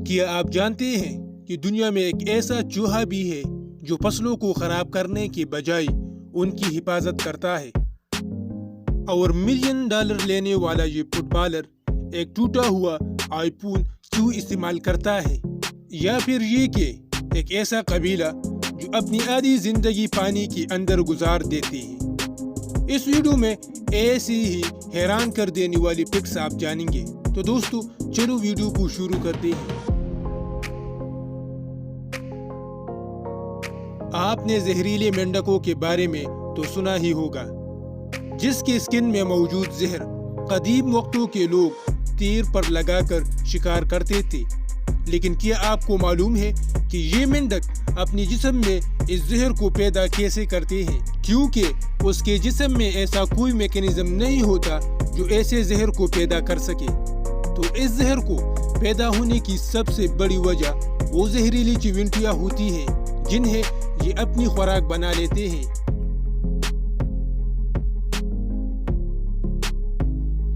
کیا آپ جانتے ہیں کہ دنیا میں ایک ایسا چوہا بھی ہے جو فصلوں کو خراب کرنے کے بجائے ان کی حفاظت کرتا ہے؟ اور $1 ملین لینے والا یہ فٹ بالر ایک ٹوٹا ہوا آئی فون کیوں استعمال کرتا ہے؟ یا پھر یہ کہ ایک ایسا قبیلہ جو اپنی آدھی زندگی پانی کے اندر گزار دیتے ہیں؟ اس ویڈیو میں ایسی ہی حیران کر دینے والی پکس آپ جانیں گے۔ تو دوستو چلو ویڈیو کو شروع کرتے ہیں۔ آپ نے زہریلے مینڈکوں کے بارے میں تو سنا ہی ہوگا، جس کے اسکن میں موجود زہر قدیم وقتوں کے لوگ تیر پر لگا کر شکار کرتے تھے۔ لیکن کیا آپ کو معلوم ہے کہ یہ مینڈک اپنی جسم میں اس زہر کو پیدا کیسے کرتے ہیں؟ کیونکہ اس کے جسم میں ایسا کوئی میکینزم نہیں ہوتا جو ایسے زہر کو پیدا کر سکے۔ تو اس زہر کو پیدا ہونے کی سب سے بڑی وجہ وہ زہریلی چیونٹیاں ہوتی ہیں جنہیں یہ اپنی خوراک بنا لیتے ہیں۔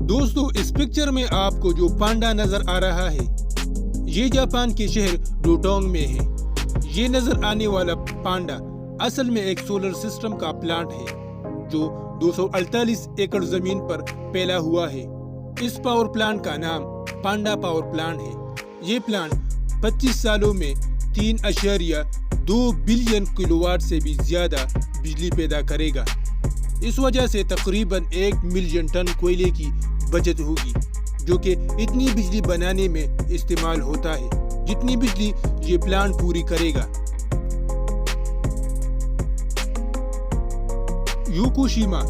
دوستو اس پکچر میں آپ کو جو پانڈا نظر آ رہا ہے، یہ جاپان کے شہر ڈوٹونگ میں ہے۔ یہ نظر آنے والا پانڈا اصل میں ایک سولر سسٹم کا پلانٹ ہے جو 248 ایکڑ زمین پر پھیلا ہوا ہے۔ اس پاور پلانٹ کا نام پانڈا پاور پلانٹ ہے۔ یہ پلانٹ 25 سالوں میں 3.2 بلین کلو واٹ سے بھی زیادہ بجلی پیدا کرے گا۔ اس وجہ سے تقریباً 1 ملین ٹن کوئلے کی بچت ہوگی، جو کہ اتنی بجلی بنانے میں استعمال ہوتا ہے جتنی بجلی یہ پلانٹ پوری کرے گا۔ یوکوشیما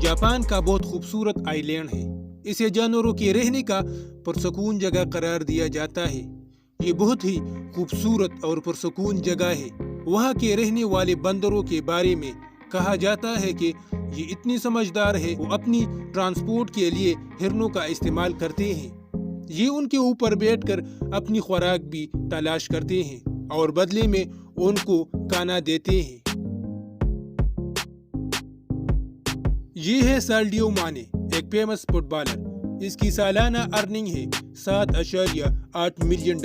جاپان کا بہت خوبصورت آئی لینڈ ہے۔ اسے جانوروں کے رہنے کا پرسکون جگہ قرار دیا جاتا ہے۔ یہ بہت ہی خوبصورت اور پرسکون جگہ ہے۔ وہاں کے رہنے والے بندروں کے بارے میں کہا جاتا ہے کہ یہ اتنی سمجھدار ہے، وہ اپنی ٹرانسپورٹ کے لیے ہرنوں کا استعمال کرتے ہیں۔ یہ ان کے اوپر بیٹھ کر اپنی خوراک بھی تلاش کرتے ہیں اور بدلے میں ان کو کھانا دیتے ہیں۔ یہ ہے سالڈیو مانے، ایک فیمس فٹ بالر۔ اس کی سالانہ ارننگ ہے $7.8 ملین۔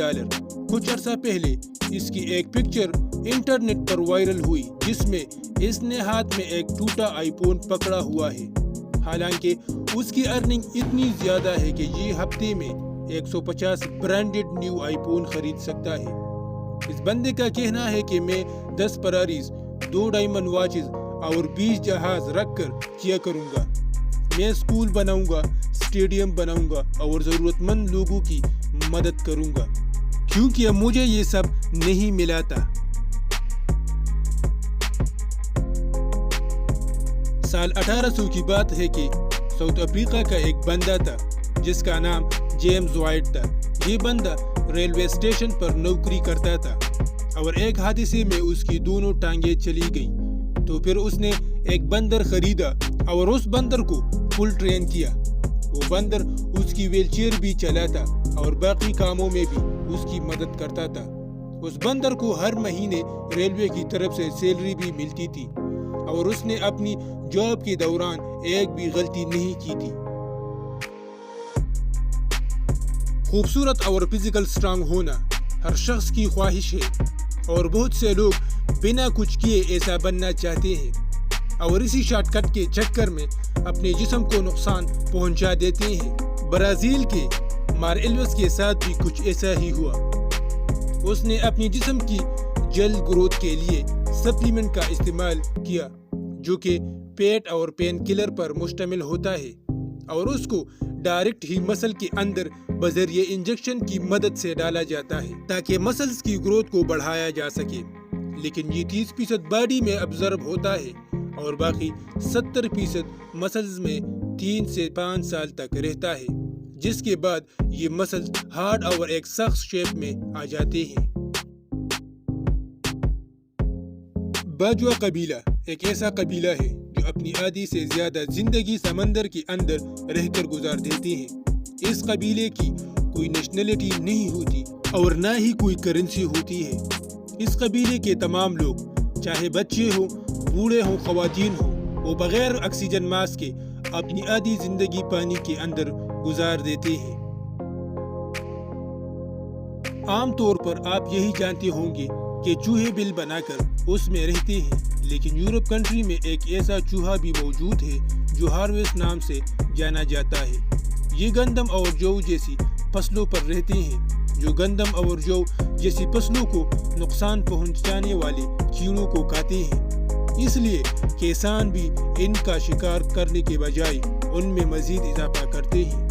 کچھ عرصہ پہلے اس کی ایک پکچر انٹرنیٹ پر وائرل ہوئی جس میں اس نے ہاتھ میں ایک ٹوٹا آئی فون پکڑا ہوا ہے۔ حالانکہ اس کی ارننگ اتنی زیادہ ہے کہ یہ ہفتے میں 150 برانڈڈ نیو آئی فون خرید سکتا ہے۔ اس بندے کا کہنا ہے کہ میں 10 فراریز، 2 ڈائمنڈ واچز اور 20 جہاز رکھ کر کیا کروں گا۔ میں اسکول بناؤں گا، اسٹیڈیم بناؤں گا اور ضرورت مند لوگوں کی مدد کروں گا، کیونکہ مجھے یہ سب نہیں ملا تھا۔ سال 1800 کی بات ہے کہ ساؤتھ افریقہ کا ایک بندہ تھا جس کا نام جیمز وائٹ تھا۔ یہ بندہ ریلوے اسٹیشن پر نوکری کرتا تھا اور ایک حادثے میں اس کی دونوں ٹانگیں چلی گئیں۔ تو پھر اس نے ایک بندر خریدا اور اس بندر کو فل ٹرین کیا۔ وہ بندر اس کی ویل چیئر بھی چلاتا اور باقی کاموں میں بھی اس کی مدد کرتا تھا۔ اس بندر کو ہر مہینے ریلوے کی طرف سے سیلری بھی ملتی تھی اور اس نے اپنی جاب کے دوران ایک بھی غلطی نہیں کی تھی۔ خوبصورت اور فزیکل سٹرانگ ہونا ہر شخص کی خواہش ہے اور بہت سے لوگ بنا کچھ کیے ایسا بننا چاہتے ہیں اور اسی شارٹ کٹ کے چکر میں اپنے جسم کو نقصان پہنچا دیتے ہیں۔ برازیل کے مار ایلوس کے ساتھ بھی کچھ ایسا ہی ہوا۔ اس نے اپنی جسم کی جلد گروتھ کے لیے سپلیمنٹ کا استعمال کیا جو کہ پیٹ اور پین کلر پر مشتمل ہوتا ہے اور اس کو ڈائریکٹ ہی مسل کے اندر بذریعہ انجیکشن کی مدد سے ڈالا جاتا ہے تاکہ مسلز کی گروتھ کو بڑھایا جا سکے۔ لیکن یہ 30% باڈی میں ابزرو ہوتا ہے اور باقی 70% مسلز میں 3 سے 5 سال تک رہتا ہے، جس کے بعد یہ مسلز ہارڈ اور ایک سخت شیپ میں آ جاتے ہیں۔ باجوا قبیلہ ایک ایسا قبیلہ ہے جو اپنی آدھی سے زیادہ زندگی سمندر کے اندر رہ کر گزار دیتے ہیں۔ اس قبیلے کی کوئی نیشنلٹی نہیں ہوتی اور نہ ہی کوئی کرنسی ہوتی ہے۔ اس قبیلے کے تمام لوگ، چاہے بچے ہوں، بوڑھے ہوں، خواتین ہوں، وہ بغیر آکسیجن ماسک کے اپنی آدھی زندگی پانی کے اندر گزار دیتے ہیں۔ عام طور پر آپ یہی جانتے ہوں گے کہ چوہے بل بنا کر اس میں رہتے ہیں، لیکن یورپ کنٹری میں ایک ایسا چوہا بھی موجود ہے جو ہارویسٹ نام سے جانا جاتا ہے۔ یہ گندم اور جو جیسی فصلوں پر رہتے ہیں، جو گندم اور جو جیسی فصلوں کو نقصان پہنچانے والے کیڑوں کو کھاتے ہیں۔ اس لیے کسان بھی ان کا شکار کرنے کے بجائے ان میں مزید اضافہ کرتے ہیں۔